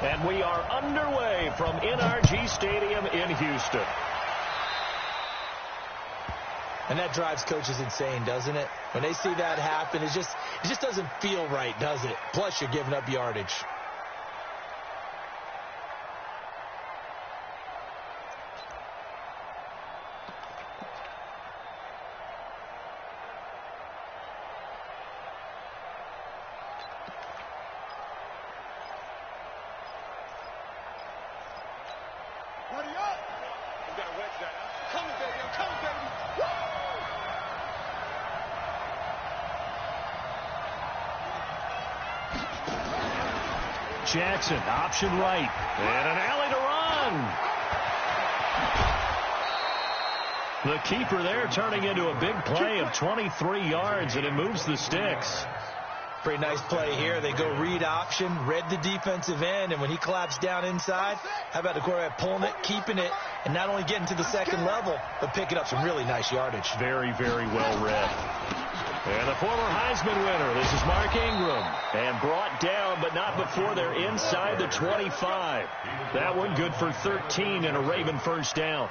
And we are underway from NRG Stadium in Houston. And that drives coaches insane, doesn't it? When they see that happen, it just doesn't feel right, does it? Plus, you're giving up yardage. Jackson, option right, and an alley to run. The keeper there turning into a big play of 23 yards, and it moves the sticks. Pretty nice play here. They go read option, read the defensive end, and when he collapsed down inside, how about the quarterback pulling it, keeping it, and not only getting to the second level, but picking up some really nice yardage. Very, very well read. And the former Heisman winner, this is Mark Ingram. And brought down, but not before they're inside the 25. That one good for 13 and a Raven first down.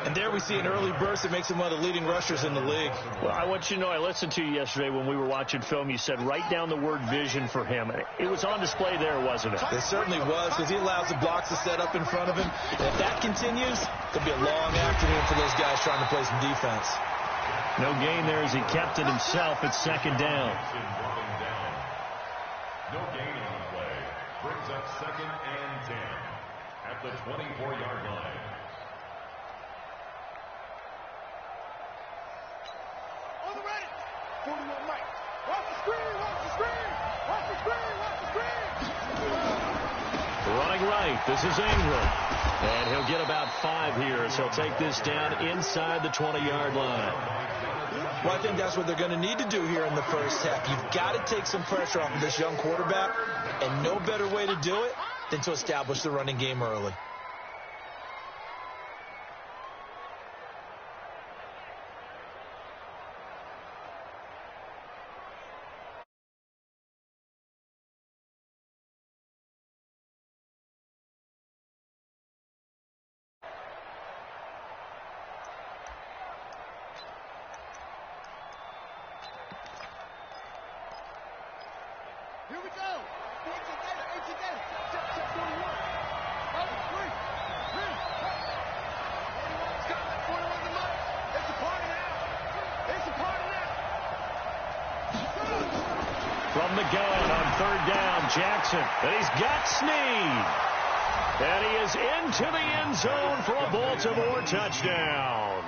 And there we see an early burst that makes him one of the leading rushers in the league. Well, I want you to know, I listened to you yesterday when we were watching film. You said write down the word vision for him. It was on display there, wasn't it? It certainly was, because he allows the blocks to set up in front of him. And if that continues, it'll be a long afternoon for those guys trying to play some defense. No gain there as he kept it himself at second down. No gain on the play. Brings up 2nd and 10 at the 24-yard line. On the right. 41 Mike. Watch the screen, watch the screen. Watch the screen, watch the screen. Running right, this is Ingram. And he'll get about 5 here as he'll take this down inside the 20-yard line. Well, I think that's what they're going to need to do here in the first half. You've got to take some pressure off of this young quarterback, and no better way to do it than to establish the running game early. Here we go. 18 data. Check 41. Out of 3. 41's got 41's the money. It's a party now. It's a party now. From the gun on 3rd down, Jackson. And he's got Snead. And he is into the end zone for a Baltimore touchdown.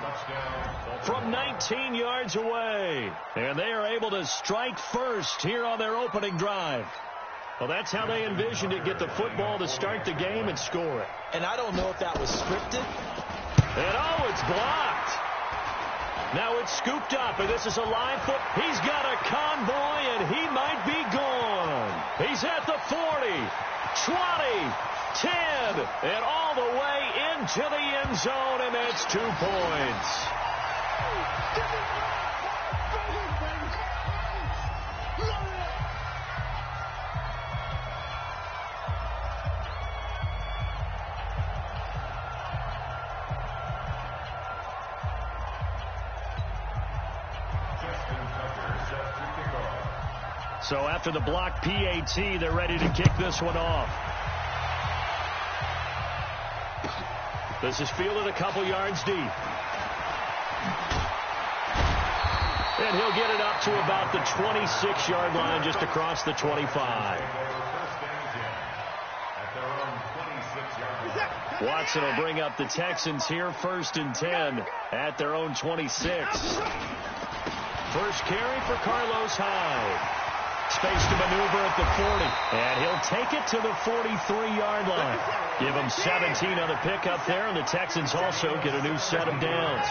From 19 yards away. And they are able to strike first here on their opening drive. Well, that's how they envisioned it, get the football to start the game and score it. And I don't know if that was scripted. And, oh, it's blocked. Now it's scooped up, and this is a live foot. He's got a convoy, and he might be gone. He's at the 40, 20, 10, and all the way into the end zone, and that's 2 points. So after the block PAT, they're ready to kick this one off. This is fielded a couple yards deep. And he'll get it up to about the 26-yard line, just across the 25. Watson will bring up the Texans here, 1st and 10 at their own 26. First carry for Carlos Hyde. Space to maneuver at the 40. And he'll take it to the 43-yard line. Give him 17 on the pickup there, and the Texans also get a new set of downs.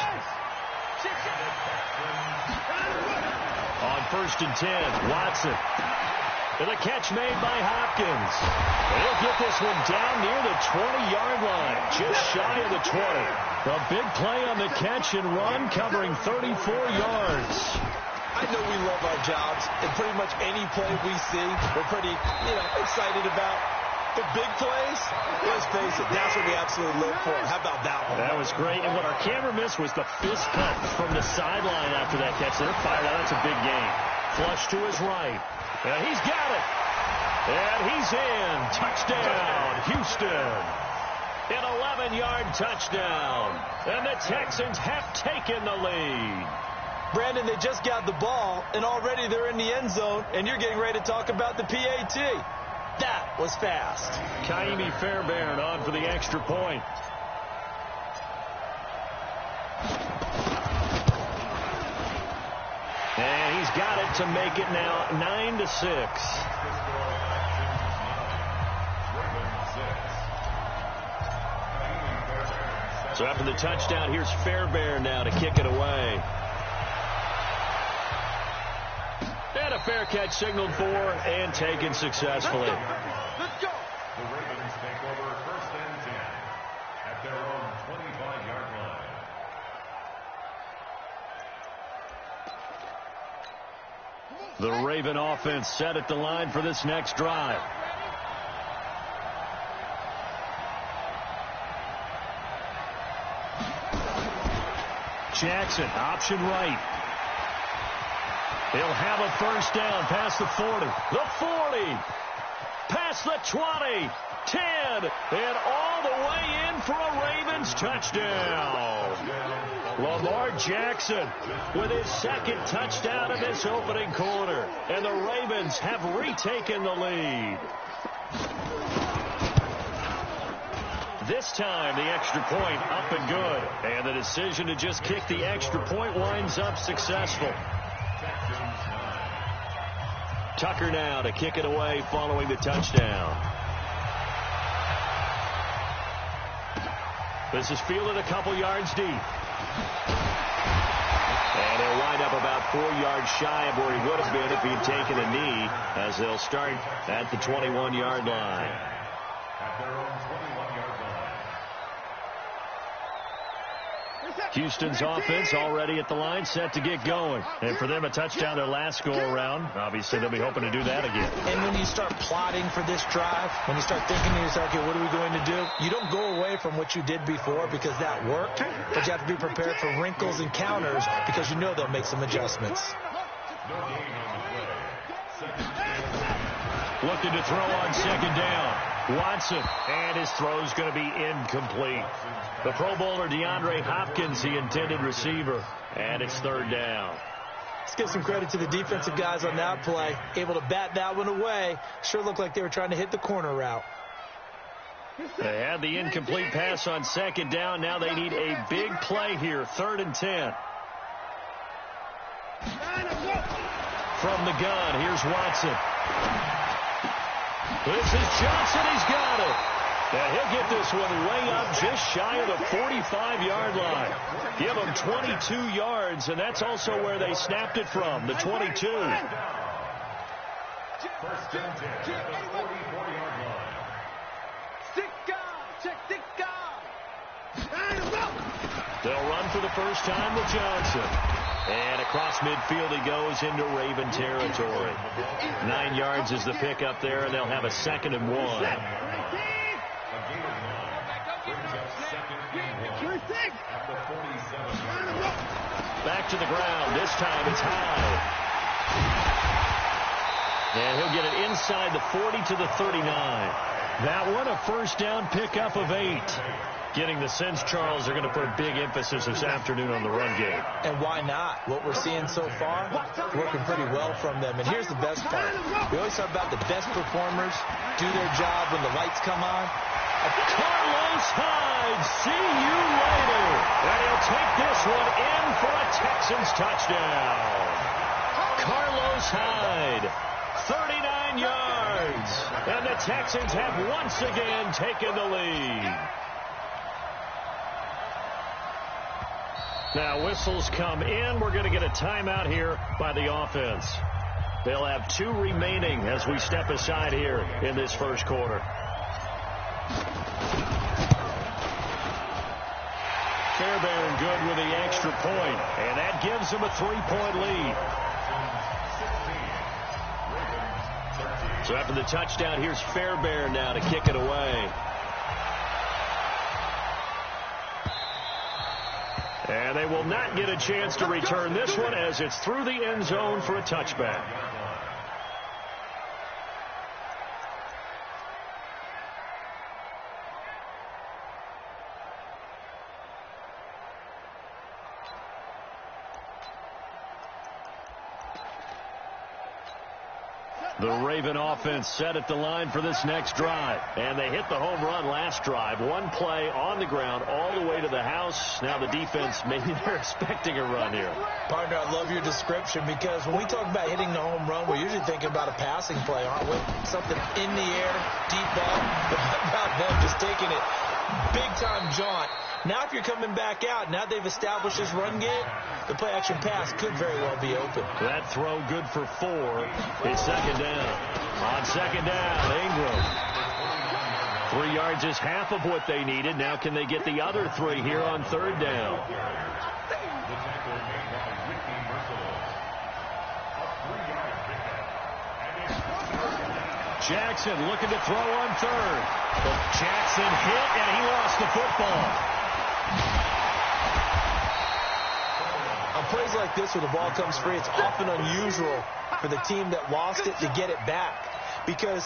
On 1st and 10, Watson. And the catch made by Hopkins. And he'll get this one down near the 20-yard line, just shy of the 20. A big play on the catch and run, covering 34 yards. I know we love our jobs, and pretty much any play we see, we're pretty, excited about. The big plays, let's face it, that's what we absolutely live for. How about that one? That was great. And what our camera missed was the fist pump from the sideline after that catch. They're fired out. That's a big gain. Flush to his right. And he's got it. And he's in. Touchdown, Houston. An 11-yard touchdown. And the Texans have taken the lead. Brandon, they just got the ball, and already they're in the end zone, and you're getting ready to talk about the PAT. That was fast. Kaimi Fairbairn on for the extra point. And he's got it to make it now 9-6. So after the touchdown, here's Fairbairn now to kick it away. And a fair catch signaled for and taken successfully. Let's go. The Ravens take over 1st and 10 at their own 25-yard line. The Raven offense set at the line for this next drive. Jackson, option right. He'll have a first down past the 40. The 40. Past the 20. 10. And all the way in for a Ravens touchdown. Lamar Jackson with his second touchdown in this opening quarter. And the Ravens have retaken the lead. This time, the extra point up and good. And the decision to just kick the extra point winds up successful. Tucker now to kick it away following the touchdown. This is fielded a couple yards deep. And he'll wind up about 4 yards shy of where he would have been if he had taken a knee, as they'll start at the 21-yard line. At their own 21-yard line. Houston's offense already at the line, set to get going. And for them, a touchdown their last go-around. Obviously, they'll be hoping to do that again. And when you start plotting for this drive, when you start thinking to yourself, okay, what are we going to do? You don't go away from what you did before because that worked, but you have to be prepared for wrinkles and counters because you know they'll make some adjustments. No gain on the play. Second and 10. Looking to throw on second down. Watson, and his throw's going to be incomplete. The Pro Bowler DeAndre Hopkins, the intended receiver, and it's third down. Let's give some credit to the defensive guys on that play. Able to bat that one away. Sure looked like they were trying to hit the corner route. They had the incomplete pass on second down. Now they need a big play here, 3rd and 10. From the gun, here's Watson. This is Johnson. He's got it. And he'll get this one way up just shy of the 45-yard line. Give him 22 yards, and that's also where they snapped it from, the 22. 1st and 10 at the 44-yard line. They'll run for the first time with Johnson. And across midfield he goes into Raven territory. 9 yards is the pickup there, and they'll have a 2nd and 1. Back to the ground. This time it's high. And he'll get it inside the 40 to the 39. That one a first down pickup of 8. Getting the sense, Charles, are going to put a big emphasis this afternoon on the run game. And why not? What we're seeing so far, working pretty well from them. And here's the best part. We always talk about the best performers do their job when the lights come on. Carlos Hyde, see you later. And he'll take this one in for a Texans touchdown. Carlos Hyde, 39 yards. And the Texans have once again taken the lead. Now whistles come in. We're going to get a timeout here by the offense. They'll have 2 remaining as we step aside here in this first quarter. Fairbairn good with the extra point, and that gives them a 3-point lead. So after the touchdown, here's Fairbairn now to kick it away. And they will not get a chance to return this one as it's through the end zone for a touchback. The Raven offense set at the line for this next drive. And they hit the home run last drive. One play on the ground all the way to the house. Now the defense, maybe they're expecting a run here. Partner, I love your description because when we talk about hitting the home run, we're usually thinking about a passing play, aren't we? Something in the air, deep ball. But how about them just taking it big-time jaunt? Now if you're coming back out, now they've established this run game, the play-action pass could very well be open. That throw good for 4. It's second down. On second down, Ingram. 3 yards is half of what they needed. Now can they get the other 3 here on third down? Jackson looking to throw on third. But Jackson hit, and he lost the football. On plays like this where the ball comes free, it's often unusual for the team that lost it to get it back. Because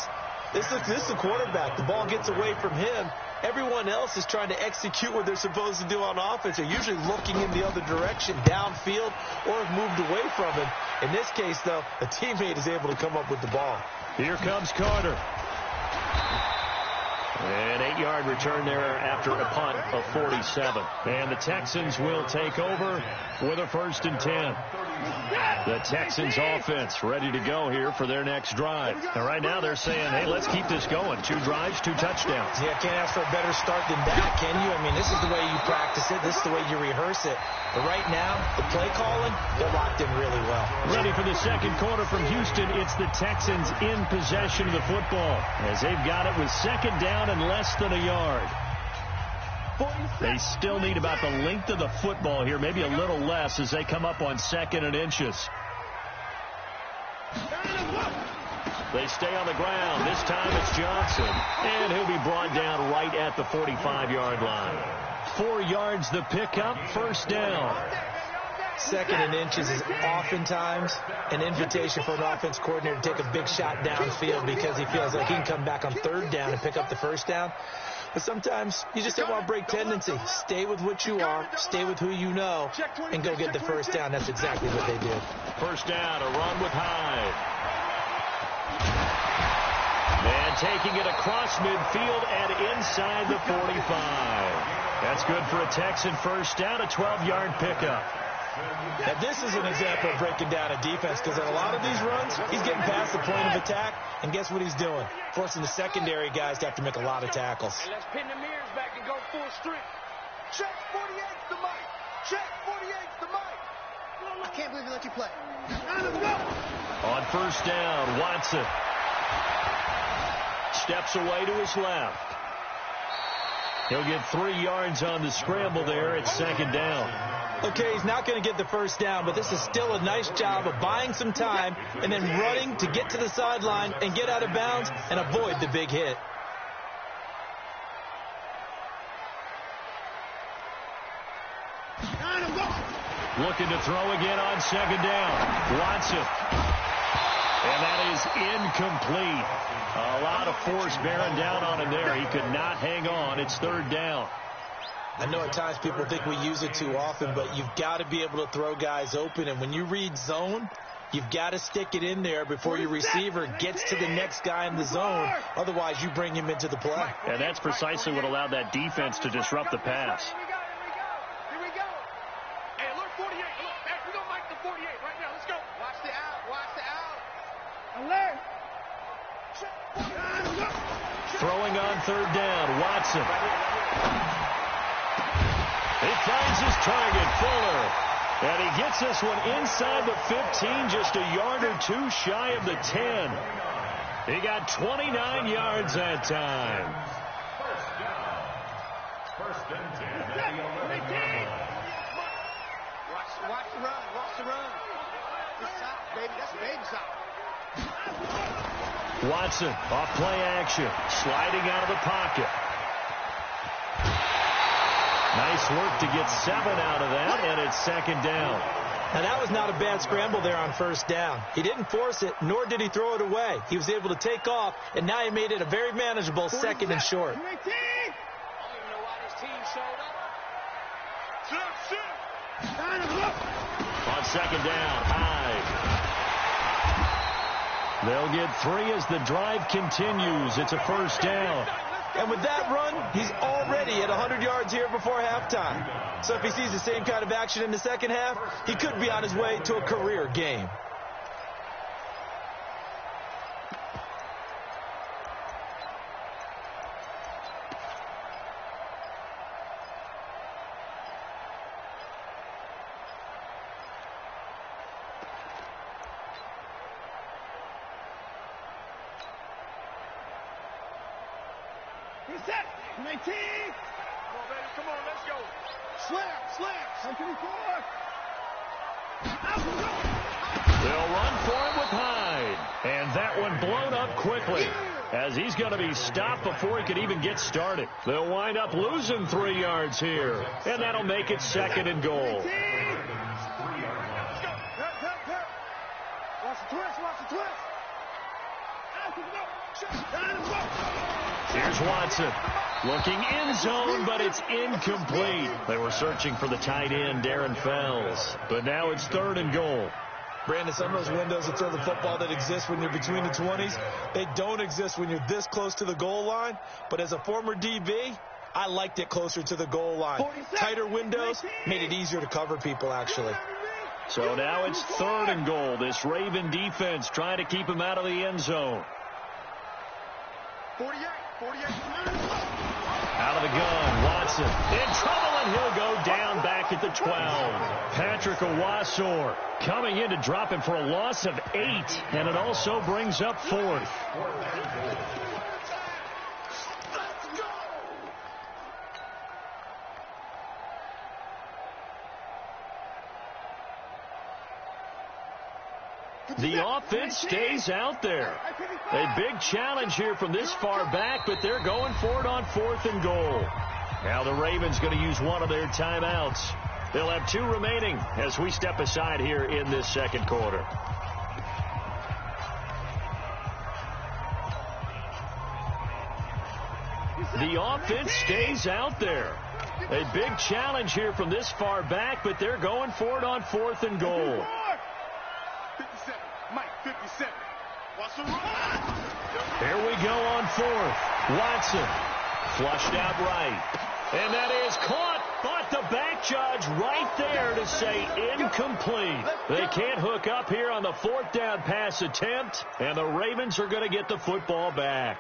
this is the quarterback. The ball gets away from him. Everyone else is trying to execute what they're supposed to do on offense. They're usually looking in the other direction, downfield, or have moved away from him. In this case, though, a teammate is able to come up with the ball. Here comes Carter. An 8-yard return there after a punt of 47. And the Texans will take over with a 1st and 10. The Texans offense ready to go here for their next drive. And right now they're saying, hey, let's keep this going. 2 drives, 2 touchdowns. Yeah, can't ask for a better start than that, can you? I mean, this is the way you practice it. This is the way you rehearse it. But right now, the play calling, they're locked in really well. Ready for the second quarter from Houston. It's the Texans in possession of the football as they've got it with second down and less than a yard. They still need about the length of the football here, maybe a little less as they come up on 2nd and inches. They stay on the ground. This time it's Johnson. And he'll be brought down right at the 45-yard line. 4 yards the pickup, 1st down. 2nd and inches is oftentimes an invitation for an offense coordinator to take a big shot downfield because he feels like he can come back on 3rd down and pick up the 1st down. But sometimes you just don't want to break tendency. Stay with what you are, stay with who you know, and go get the 1st down. That's exactly what they did. 1st down, a run with Hyde. And taking it across midfield and inside the 45. That's good for a Texan 1st down, a 12-yard pickup. Now, this is an example of breaking down a defense because in a lot of these runs, he's getting past the point of attack, and guess what he's doing? Forcing the secondary guys to have to make a lot of tackles. Hey, let's pin the mirrors back and go full strength. Check 48's the mic. Check 48's the mic. I can't believe he let you play. Let's go. On 1st down, Watson steps away to his left. He'll get 3 yards on the scramble there at 2nd down. Okay, he's not going to get the 1st down, but this is still a nice job of buying some time and then running to get to the sideline and get out of bounds and avoid the big hit. Looking to throw again on 2nd down. Watson. And that is incomplete. A lot of force bearing down on him there. He could not hang on. It's 3rd down. I know at times people think we use it too often, but you've got to be able to throw guys open. And when you read zone, you've got to stick it in there before your receiver gets to the next guy in the zone. Otherwise, you bring him into the play. And that's precisely what allowed that defense to disrupt the pass. Here we go. Hey, alert 48. Look, hey, we're going to mic the 48 right now. Let's go. Watch the out. Watch the out. Alert. Throwing on 3rd down, Watson. He finds his target, Fuller. And he gets this one inside the 15, just a yard or 2 shy of the 10. He got 29 yards that time. 1st and 10 at the 11. Watch the run. Watch the run. This side, baby. That's baby side. Watson off play action, sliding out of the pocket. Nice work to get 7 out of that, and it's second down. Now, that was not a bad scramble there on first down. He didn't force it, nor did he throw it away. He was able to take off, and now he made it a very manageable second and short. I don't even know why this team showed up. On second down, Hyde. They'll get 3 as the drive continues. It's a first down. And with that run, he's already at 100 yards here before halftime. So if he sees the same kind of action in the second half, he could be on his way to a career game. Reset. 19. Come on, baby. Come on, let's go. Slam. 124. They'll run for him with Hyde. And that one blown up quickly, as he's going to be stopped before he could even get started. They'll wind up losing 3 yards here, and that'll make it second and goal. Let's go. Watch the twist. Here's Watson, looking end zone, but it's incomplete. They were searching for the tight end, Darren Fells, but now it's third and goal. Brandon, some of those windows to throw the football that exist when you're between the 20s, they don't exist when you're this close to the goal line. But as a former DB, I liked it closer to the goal line. Tighter windows made it easier to cover people, actually. So now it's third and goal. This Raven defense trying to keep him out of the end zone. 48. Out of the gun, Watson in trouble, and he'll go down back at the 12. Patrick Owasor coming in to drop him for a loss of 8, and it also brings up 4th. The offense stays out there. A big challenge here from this far back, but they're going for it on 4th and goal. Now the Ravens going to use one of their timeouts. They'll have 2 remaining as we step aside here in this second quarter. The offense stays out there. A big challenge here from this far back, but they're going for it on 4th and goal. 57. Mike, 57. Here we go on 4th. Watson flushed out right. And that is caught, but the back judge right there to say incomplete. They can't hook up here on the 4th down pass attempt, and the Ravens are going to get the football back.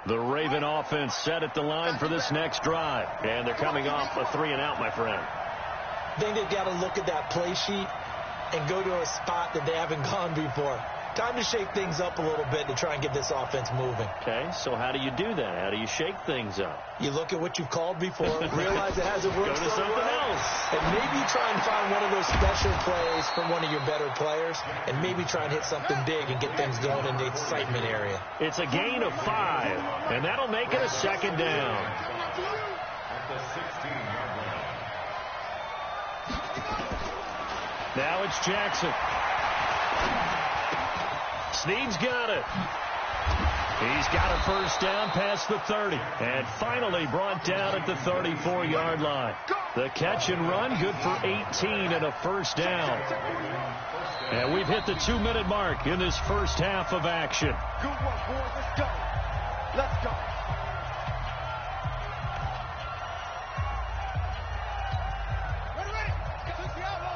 The Raven offense set at the line for this next drive. And they're coming off a 3-and-out, my friend. I think they've got to look at that play sheet and go to a spot that they haven't gone before. Time to shake things up a little bit to try and get this offense moving. Okay, so how do you do that? How do you shake things up? You look at what you've called before, realize it hasn't worked Go to something else. and maybe try and find one of those special plays from one of your better players, and maybe try and hit something big and get things going in the excitement area. It's a gain of 5, and that'll make it a second down. At the 16-yard line. Now it's Jackson. Snead's got it. He's got a first down past the 30. And finally brought down at the 34-yard line. The catch and run good for 18 and a first down. And we've hit the 2-minute mark in this first half of action. Good work, boys. Let's go. Let's go.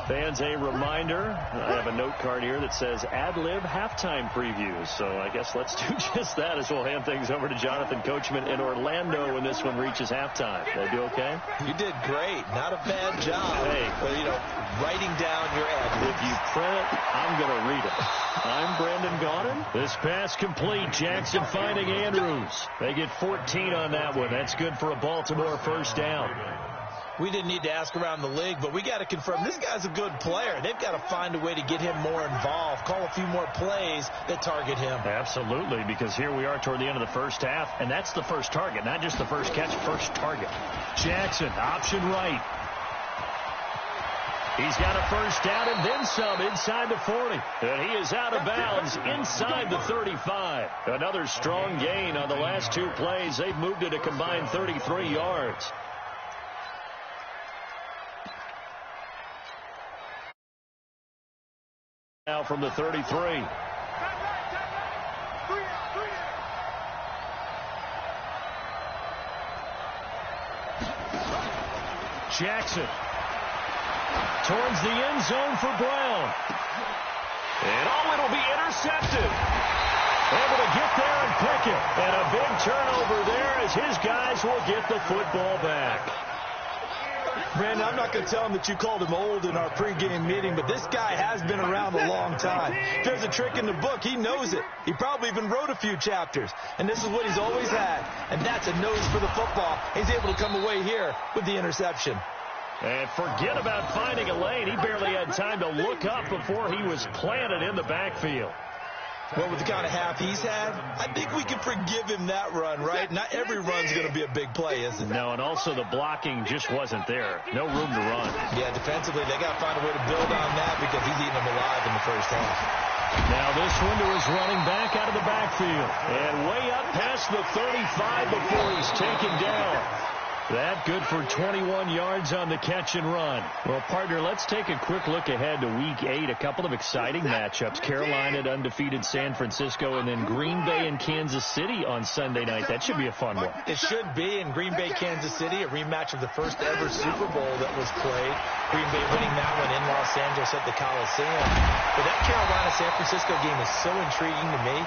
Fans, a reminder, I have a note card here that says ad-lib halftime previews. So I guess let's do just that as we'll hand things over to Jonathan Coachman in Orlando when this one reaches halftime. Did I do okay? You did great. Not a bad job. Hey. But, writing down your ad-libs. If you print it, I'm going to read it. I'm Brandon Gaudin. This pass complete. Jackson finding Andrews. They get 14 on that one. That's good for a Baltimore first down. We didn't need to ask around the league, but we got to confirm this guy's a good player. They've got to find a way to get him more involved, call a few more plays that target him. Absolutely, because here we are toward the end of the first half, and that's the first target, not just the first catch, first target. Jackson, option right. He's got a first down and then some inside the 40. And he is out of bounds inside the 35. Another strong gain on the last two plays. They've moved it a combined 33 yards. Now from the 33. Jackson towards the end zone for Brown. And it'll be intercepted. Able to get there and pick it. And a big turnover there as his guys will get the football back. Brandon, I'm not going to tell him that you called him old in our pregame meeting, but this guy has been around a long time. If there's a trick in the book, he knows it. He probably even wrote a few chapters, and this is what he's always had, and that's a nose for the football. He's able to come away here with the interception. And forget about finding a lane. He barely had time to look up before he was planted in the backfield. Well, with the kind of half he's had, I think we can forgive him that run, right? Not every run's going to be a big play, is it? No, and also the blocking just wasn't there. No room to run. Yeah, defensively, they got to find a way to build on that because he's eating them alive in the first half. Now this window is running back out of the backfield. And way up past the 35 before he's taken down. That good for 21 yards on the catch and run. Well, partner, let's take a quick look ahead to Week 8. A couple of exciting matchups. Carolina at undefeated San Francisco, and then Green Bay and Kansas City on Sunday night. That should be a fun one. It should be. In Green Bay, Kansas City, a rematch of the first ever Super Bowl that was played. Green Bay winning that one in Los Angeles at the Coliseum. But that Carolina-San Francisco game is so intriguing to me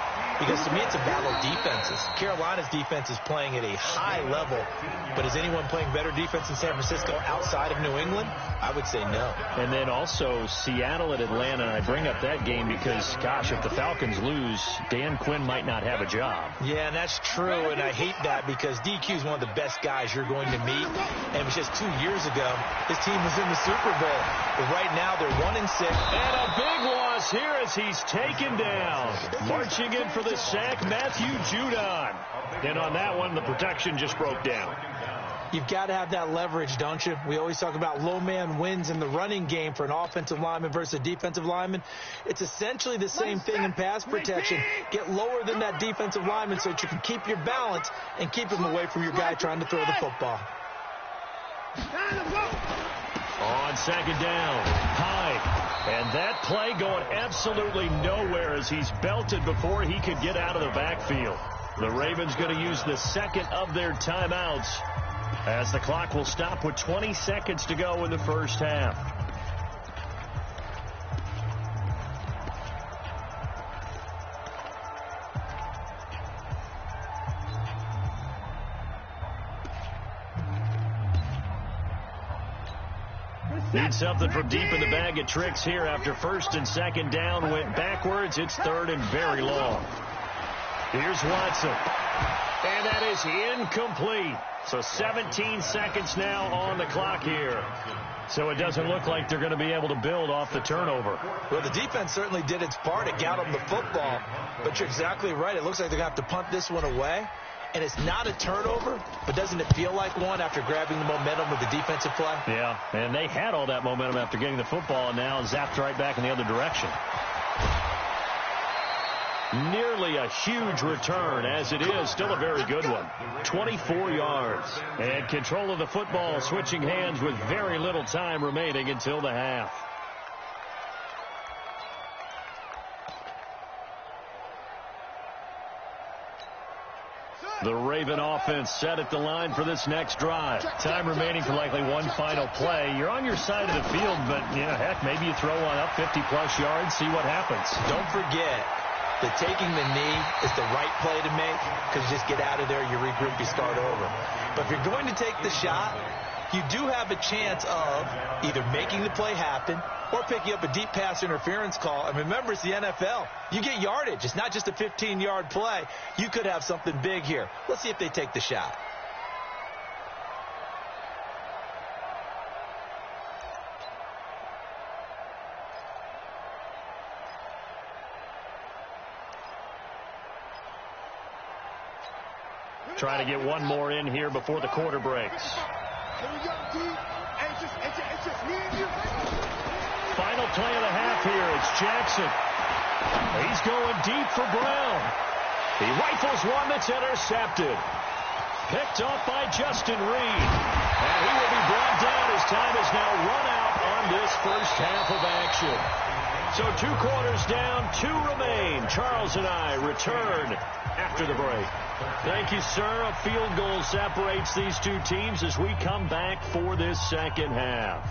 because, to me, it's a battle of defenses. Carolina's defense is playing at a high level, but is anyone playing better defense in San Francisco outside of New England? I would say no. And then also Seattle at Atlanta. And I bring up that game because, gosh, if the Falcons lose, Dan Quinn might not have a job. Yeah, and that's true, and I hate that because DQ is one of the best guys you're going to meet. And it was just 2 years ago, his team was in the Super Bowl. But right now, they're 1-6. And a big loss here as he's taken down. Marching in for the sack, Matthew Judon. And on that one, the protection just broke down. You've got to have that leverage, don't you? We always talk about low man wins in the running game for an offensive lineman versus a defensive lineman. It's essentially the same thing in pass protection. Get lower than that defensive lineman so that you can keep your balance and keep him away from your guy trying to throw the football. On second down, Hyde. And that play going absolutely nowhere as he's belted before he could get out of the backfield. The Ravens going to use the second of their timeouts as the clock will stop with 20 seconds to go in the first half. Need something from deep in the bag of tricks here after first and second down went backwards. It's third and very long. Here's Watson. And that is incomplete. So 17 seconds now on the clock here. So it doesn't look like they're going to be able to build off the turnover. Well, the defense certainly did its part. It got them the football. But you're exactly right. It looks like they're going to have to punt this one away. And it's not a turnover, but doesn't it feel like one after grabbing the momentum with the defensive play? Yeah, and they had all that momentum after getting the football and now zapped right back in the other direction. Nearly a huge return, as it is still a very good one. 24 yards. And control of the football switching hands with very little time remaining until the half. The Raven offense set at the line for this next drive. Time remaining for likely one final play. You're on your side of the field, but, yeah, heck, maybe you throw one up 50-plus yards, see what happens. Don't forget that taking the knee is the right play to make, because you just get out of there, you regroup, you start over. But if you're going to take the shot, you do have a chance of either making the play happen or picking up a deep pass interference call. And remember, it's the NFL. You get yardage. It's not just a 15-yard play. You could have something big here. Let's see if they take the shot. Trying to get one more in here before the quarter breaks. Here we go, D. It's just me and you. Final play of the half here. It's Jackson. He's going deep for Brown. He rifles one that's intercepted. Picked off by Justin Reed. And he will be brought down as time is now run out on this first half of action. So 2 quarters down, 2 remain. Charles and I return after the break. Thank you, sir. A field goal separates these two teams as we come back for this second half.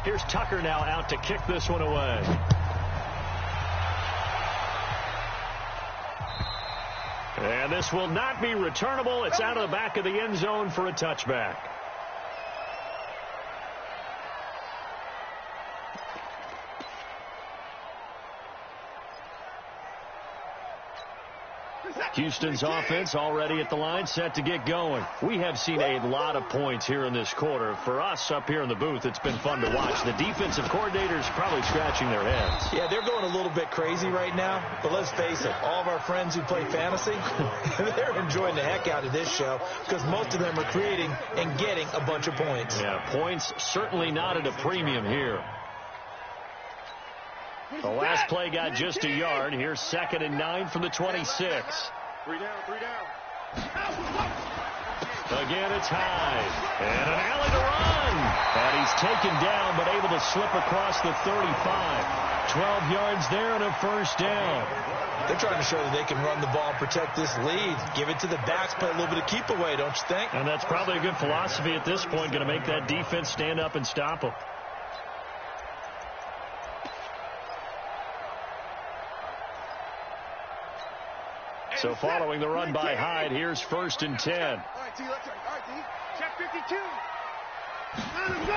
Here's Tucker now out to kick this one away. And this will not be returnable. It's out of the back of the end zone for a touchback. Houston's offense already at the line, set to get going. We have seen a lot of points here in this quarter. For us up here in the booth, it's been fun to watch. The defensive coordinators probably scratching their heads. Yeah, they're going a little bit crazy right now. But let's face it, all of our friends who play fantasy, they're enjoying the heck out of this show because most of them are creating and getting a bunch of points. Yeah, points certainly not at a premium here. The last play got just a yard. Here's 2nd and 9 from the 26. 3 down. Again, it's Hyde. And an alley to run. And he's taken down, but able to slip across the 35. 12 yards there and a first down. They're trying to show that they can run the ball and protect this lead. Give it to the backs, play a little bit of keep away, don't you think? And that's probably a good philosophy at this point, going to make that defense stand up and stop them. So following the run by Hyde, here's 1st and 10. All right, D, let's go. All right, D. Check 52. Let's go.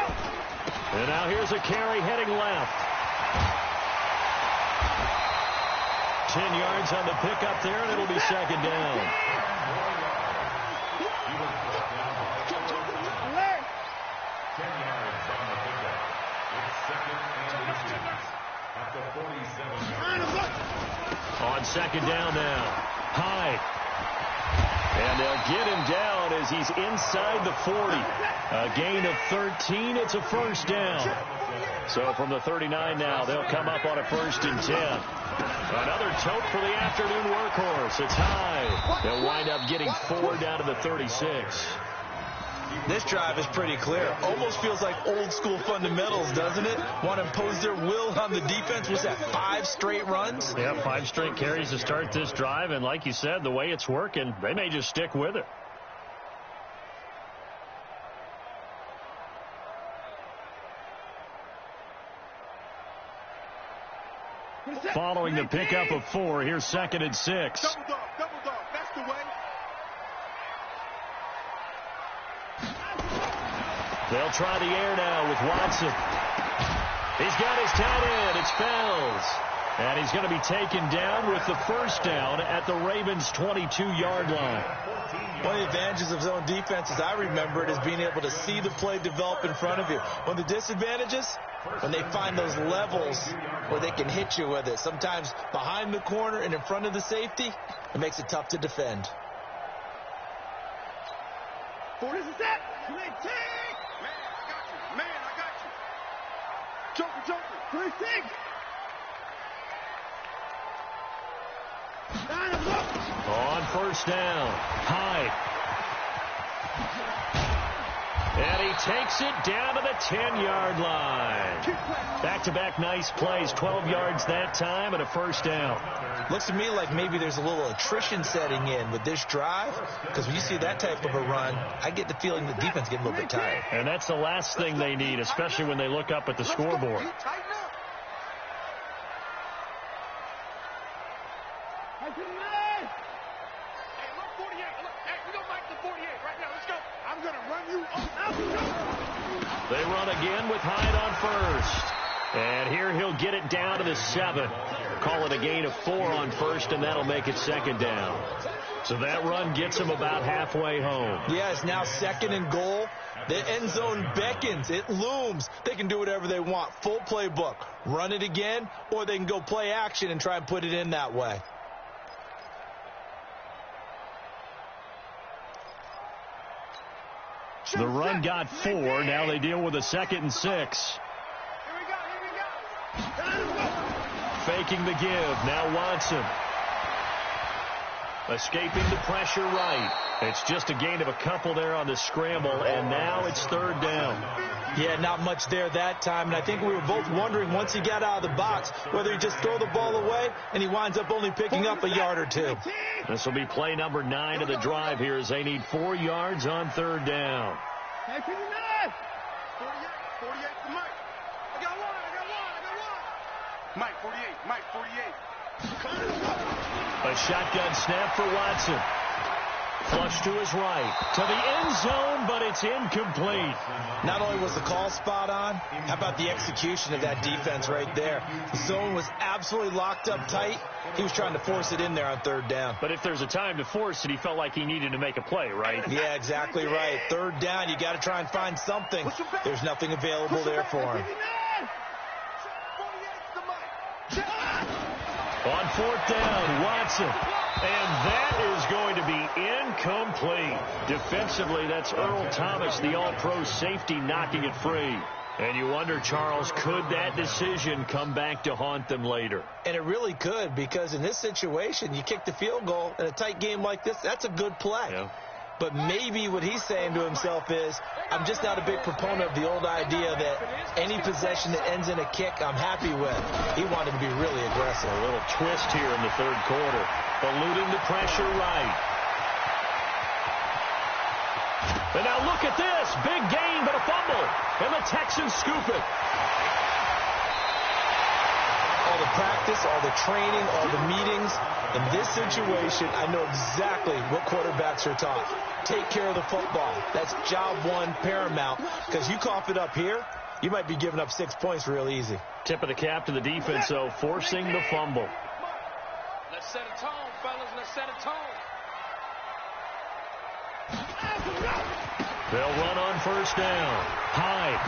And now here's a carry heading left. 10 yards on the pickup there, and it'll be 2nd down. 10 yards on the pickup. It's 2nd and 18 at the 47-yard. On 2nd down now. Hyde. And they'll get him down as he's inside the 40. A gain of 13. It's a first down. So from the 39 now, they'll come up on a 1st and 10. Another tote for the afternoon workhorse. It's Hyde. They'll wind up getting 4 down to the 36. This drive is pretty clear. Almost feels like old school fundamentals, doesn't it? Want to impose their will on the defense. What's that, 5 straight runs? Yeah, 5 straight carries to start this drive. And like you said, the way it's working, they may just stick with it. Following the pickup of 4, here's 2nd and 6. Double dog. That's the way. They'll try the air now with Watson. He's got his tight end. It's Fells. And he's going to be taken down with the first down at the Ravens' 22-yard line. One of the advantages of zone defense, as I remember it, is being able to see the play develop in front of you. One of the disadvantages, when they find those levels where they can hit you with it. Sometimes behind the corner and in front of the safety, it makes it tough to defend. 4 is set. Man, I got you. Joker. 3-6. On first down. Hyde. And he takes it down to the 10-yard line. Back-to-back nice plays, 12 yards that time and a first down. Looks to me like maybe there's a little attrition setting in with this drive, because when you see that type of a run, I get the feeling the defense getting a little bit tired. And that's the last thing they need, especially when they look up at the scoreboard. They run again with Hyde on first. And here he'll get it down to the 7. Call it a gain of 4 on first, and that'll make it second down. So that run gets him about halfway home. Yeah, it's now 2nd and goal. The end zone beckons. It looms. They can do whatever they want. Full playbook. Run it again, or they can go play action and try and put it in that way. The run got 4. Now they deal with a 2nd and 6. Faking the give. Now Watson. Escaping the pressure right. It's just a gain of a couple there on the scramble, and now it's 3rd down. Yeah, not much there that time, and I think we were both wondering once he got out of the box whether he just throw the ball away, and he winds up only picking up a yard or 2. This will be play number 9 of the drive here as they need 4 yards on 3rd down. Hey, 49! 48 to Mike. I got one. Mike, 48. Mike, 48. A shotgun snap for Watson. Flush to his right. To the end zone, but it's incomplete. Not only was the call spot on, how about the execution of that defense right there? The zone was absolutely locked up tight. He was trying to force it in there on 3rd down. But if there's a time to force it, he felt like he needed to make a play, right? Yeah, exactly right. 3rd down, you got to try and find something. There's nothing available there for him. On 4th down, Watson. And that is going to be incomplete. Defensively, that's Earl Thomas, the all-pro safety, knocking it free. And you wonder, Charles, could that decision come back to haunt them later? And it really could, because in this situation, you kick the field goal in a tight game like this, that's a good play. Yeah. But maybe what he's saying to himself is, I'm just not a big proponent of the old idea that any possession that ends in a kick I'm happy with. He wanted to be really aggressive. A little twist here in the 3rd quarter. Eluding the pressure right. And now look at this. Big gain, but a fumble. And the Texans scoop it. All the practice, all the training, all the meetings. In this situation, I know exactly what quarterbacks are taught. Take care of the football. That's job 1 paramount. Because you cough it up here, you might be giving up 6 points real easy. Tip of the cap to the defense, though, forcing the fumble. Let's set a tone, fellas. Let's set a tone. They'll run on 1st down. Hyde.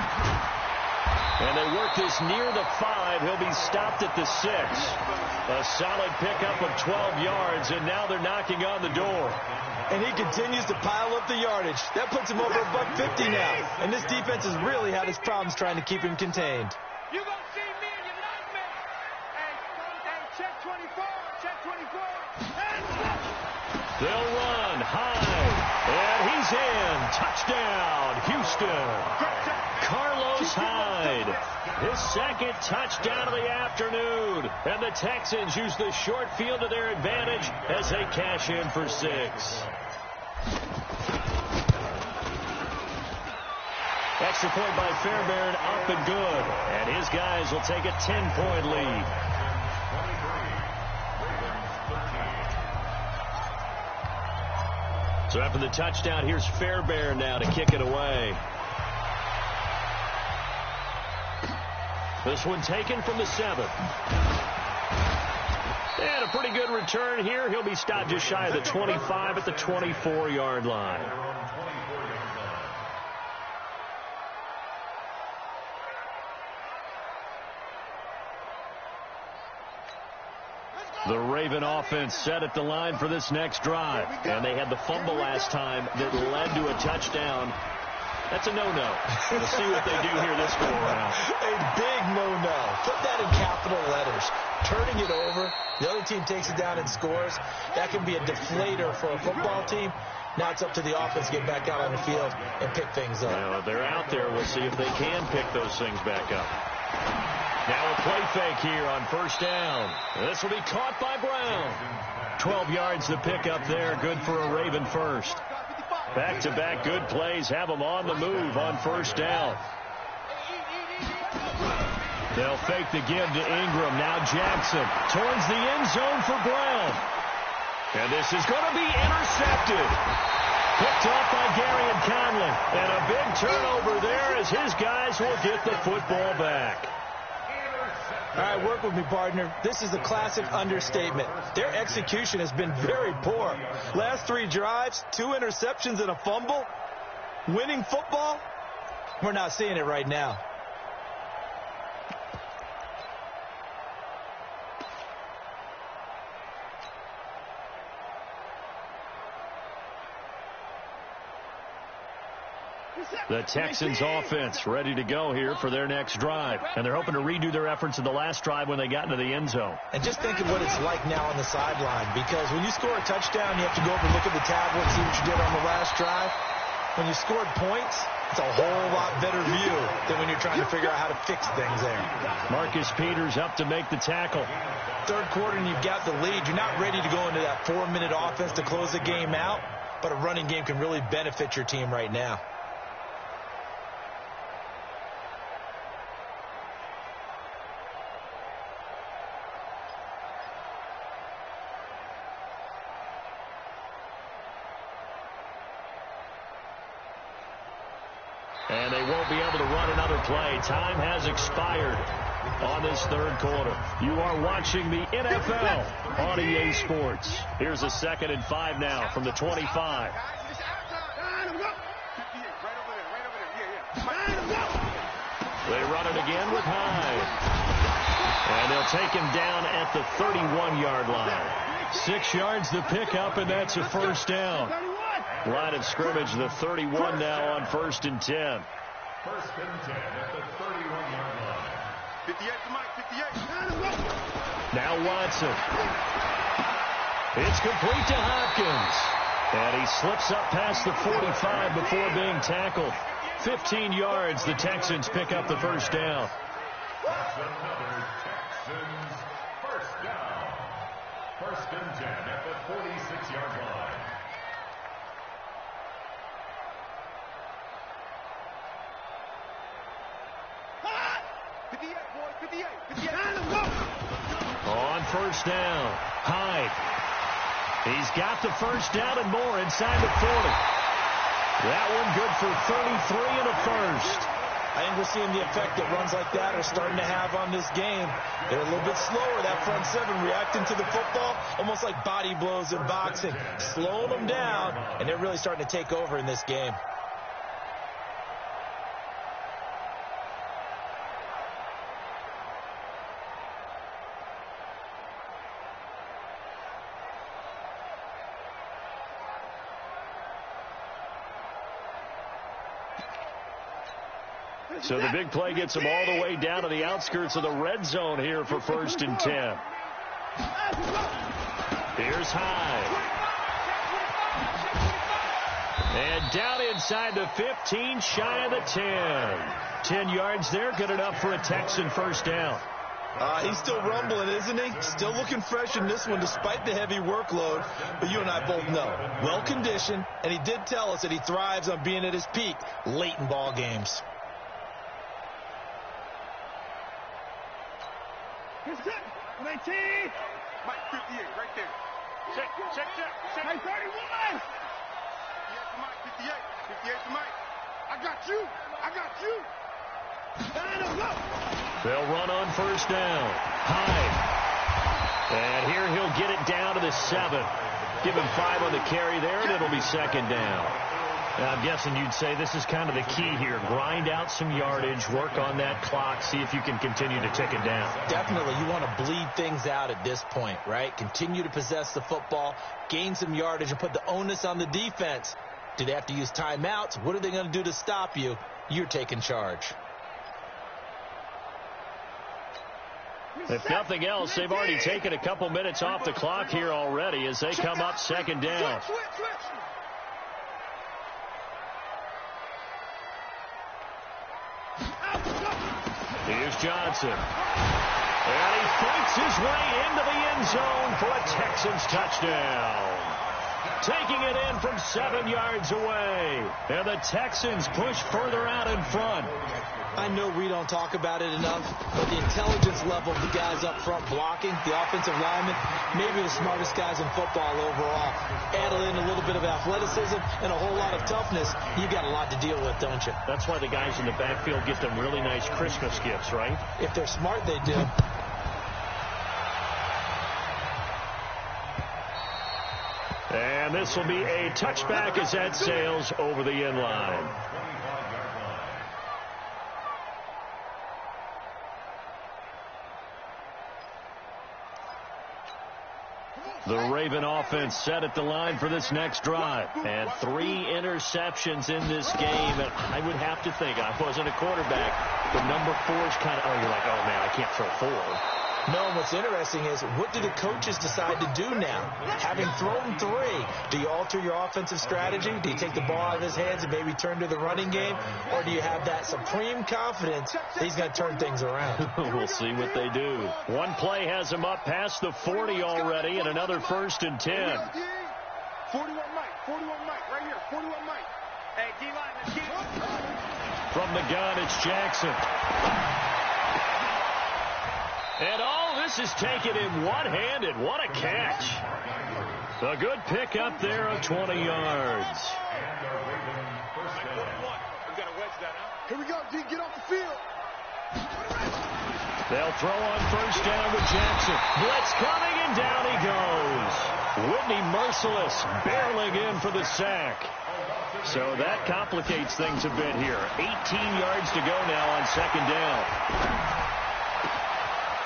And they work this near the 5. He'll be stopped at the 6. A solid pickup of 12 yards, and now they're knocking on the door. And he continues to pile up the yardage. That puts him over $150 now. And this defense has really had its problems trying to keep him contained. You're going to see me in your nightmare. Hey, check 24. Check 24. They'll run high. And he's in. Touchdown, Houston. Carlos Hyde, his 2nd touchdown of the afternoon. And the Texans use the short field to their advantage as they cash in for 6. Extra point by Fairbairn, up and good. And his guys will take a 10-point lead. So after the touchdown, here's Fairbairn now to kick it away. This one taken from the 7. And a pretty good return here. He'll be stopped just shy of the 25 at the 24-yard line. The Raven offense set at the line for this next drive. And they had the fumble last time that led to a touchdown. That's a no-no. We'll see what they do here this go around. A big no-no. Put that in capital letters. Turning it over. The other team team takes it down and scores, that can be a deflator for a football team. Now it's up to the offense to get back out on the field and pick things up. Well, they're out there. We'll see if they can pick those things back up. Now a play fake here on first down. This will be caught by Brown. 12 yards to pick up there. Good for a Raven first. Back-to-back good plays have them on the move on first down. They'll fake the give to Ingram. Now Jackson towards the end zone for Brown. And this is going to be intercepted. Picked off by Gary and Conley. And a big turnover there as his guys will get the football back. All right, work with me, partner. This is a classic understatement. Their execution has been very poor. Last 3 drives, 2 interceptions and a fumble. Winning football? We're not seeing it right now. The Texans offense ready to go here for their next drive. And they're hoping to redo their efforts in the last drive when they got into the end zone. And just think of what it's like now on the sideline. Because when you score a touchdown, you have to go over and look at the tablet and see what you did on the last drive. When you scored points, it's a whole lot better view than when you're trying to figure out how to fix things there. Marcus Peters up to make the tackle. Third quarter and you've got the lead. You're not ready to go into that 4-minute offense to close the game out. But a running game can really benefit your team right now. And they won't be able to run another play. Time has expired on this third quarter. You are watching the NFL on EA Sports. Here's a 2nd and 5 now from the 25. They run it again with Hyde. And they'll take him down at the 31-yard line. 6 yards to pick up, and that's a first down. Line of scrimmage, the 31 now on 1st and 10. 1st and 10 at the 31-yard line. 58 to Mike, 58. Now Watson. It's complete to Hopkins. And he slips up past the 45 before being tackled. 15 yards, the Texans pick up the first down. That's another Texans first down. 1st and 10 at the 46-yard line. On first down, Hyde. He's got the first down and more inside the 40. That one good for 33 and a first. I think we're seeing the effect that runs like that are starting to have on this game. They're a little bit slower, that front seven, reacting to the football, almost like body blows in boxing, slowing them down, and they're really starting to take over in this game. So the big play gets them all the way down to the outskirts of the red zone here for 1st and 10. Here's Hyde. And down inside the 15, shy of the 10. 10 yards there, good enough for a Texan first down. He's still rumbling, isn't he? Still looking fresh in this one despite the heavy workload. But you and I both know, well-conditioned, and he did tell us that he thrives on being at his peak late in ball games. Here's it. 19. Mike 58, right there. Check. Mike 31. 58 to Mike, 58 to Mike. I got you. They'll run on first down. Hyde. And here he'll get it down to the 7. Give him 5 on the carry there, and it'll be 2nd down. Now, I'm guessing you'd say this is kind of the key here. Grind out some yardage, work on that clock, see if you can continue to tick it down. Definitely. You want to bleed things out at this point, right? Continue to possess the football, gain some yardage, and put the onus on the defense. Do they have to use timeouts? What are they going to do to stop you? You're taking charge. If nothing else, they've already taken a couple minutes off the clock here already as they come up second down. Here's Johnson. And he fights his way into the end zone for a Texans touchdown. Taking it in from 7 yards away. And the Texans push further out in front. I know we don't talk about it enough, but the intelligence level of the guys up front blocking, the offensive linemen, maybe the smartest guys in football overall. Add in a little bit of athleticism and a whole lot of toughness, you got a lot to deal with, don't you? That's why the guys in the backfield get them really nice Christmas gifts, right? If they're smart, they do. And this will be a touchback as that sails over the end line. The Raven offense set at the line for this next drive. And 3 interceptions in this game. And I would have to think, I wasn't a quarterback, the number 4 is kind of, you're like, oh, man, I can't throw 4. No, and what's interesting is, what do the coaches decide to do now? Having thrown 3, do you alter your offensive strategy? Do you take the ball out of his hands and maybe turn to the running game? Or do you have that supreme confidence that he's going to turn things around? We'll see what they do. One play has him up past the 40 already, and another 1st and 10. 41 Mike, right here, 41 Mike. Hey, D-line, let's get it. From the gun, it's Jackson. And all this is taken in one-handed. What a catch. A good pickup there of 20 yards. Here we go, D, get off the field. They'll throw on 1st down with Jackson. Blitz coming, and down he goes. Whitney Merciless barreling in for the sack. So that complicates things a bit here. 18 yards to go now on 2nd down.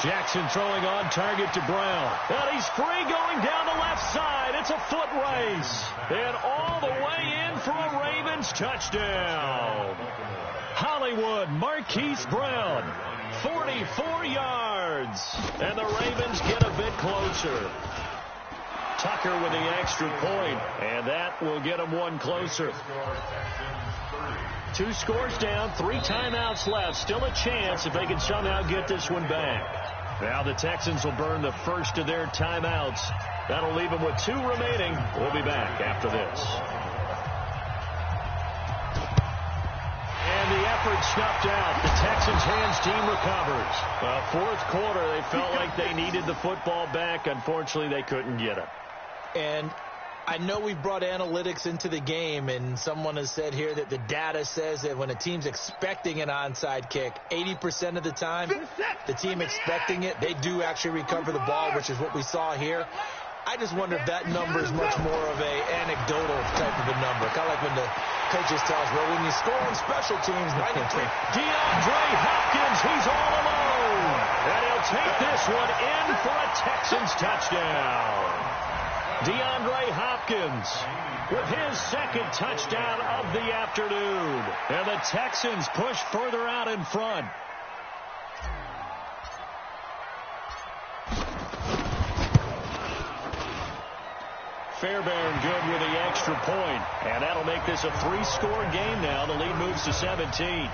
Jackson throwing on target to Brown. And he's free going down the left side. It's a foot race. And all the way in for a Ravens touchdown. Hollywood Marquise Brown, 44 yards. And the Ravens get a bit closer. Tucker with the extra point, and that will get them one closer. 2 scores down, 3 timeouts left. Still a chance if they can somehow get this one back. Now the Texans will burn the first of their timeouts. That'll leave them with 2 remaining. We'll be back after this. And the effort snuffed out. The Texans hands team recovers. Well, 4th quarter, they felt like they needed the football back. Unfortunately, they couldn't get it. And I know we brought analytics into the game, and someone has said here that the data says that when a team's expecting an onside kick, 80% of the time, the team expecting it, they do actually recover the ball, which is what we saw here. I just wonder if that number is much more of a anecdotal type of a number. Kind of like when the coaches tell us, well, when you score on special teams, DeAndre Hopkins, he's all alone. And he'll take this one in for a Texans touchdown. DeAndre Hopkins with his 2nd touchdown of the afternoon. And the Texans push further out in front. Fairbairn good with the extra point. And that'll make this a 3-score game now. The lead moves to 17.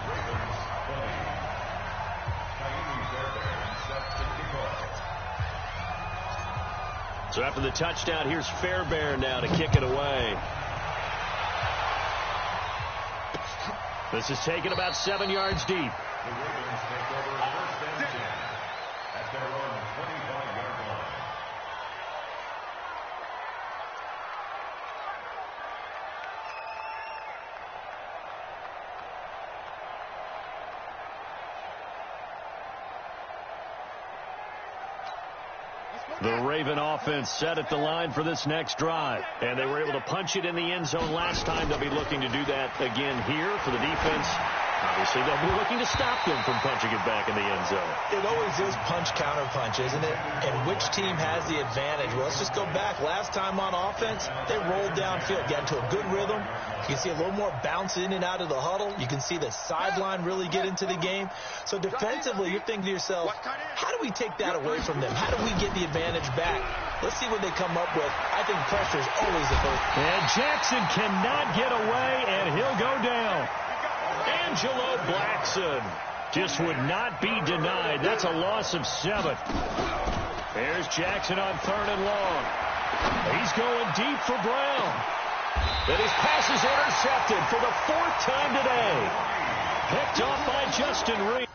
So after the touchdown, here's Fairbairn now to kick it away. This is taken about 7 yards deep. The Ravens take over 1st and 10 at their own 25-yard line. The Raven offense set at the line for this next drive. And they were able to punch it in the end zone last time. They'll be looking to do that again here for the defense. Obviously, they'll be looking to stop them from punching it back in the end zone. It always is punch-counter-punch, isn't it? And which team has the advantage? Well, let's just go back. Last time on offense, they rolled downfield, got into a good rhythm. You can see a little more bounce in and out of the huddle. You can see the sideline really get into the game. So defensively, you're thinking to yourself, how do we take that away from them? How do we get the advantage back? Let's see what they come up with. I think pressure is always the first. And Jackson cannot get away, and he'll go down. Angelo Blackson just would not be denied. That's a loss of 7. There's Jackson on 3rd and long. He's going deep for Brown. And his pass is intercepted for the 4th time today. Picked off by Justin Reed.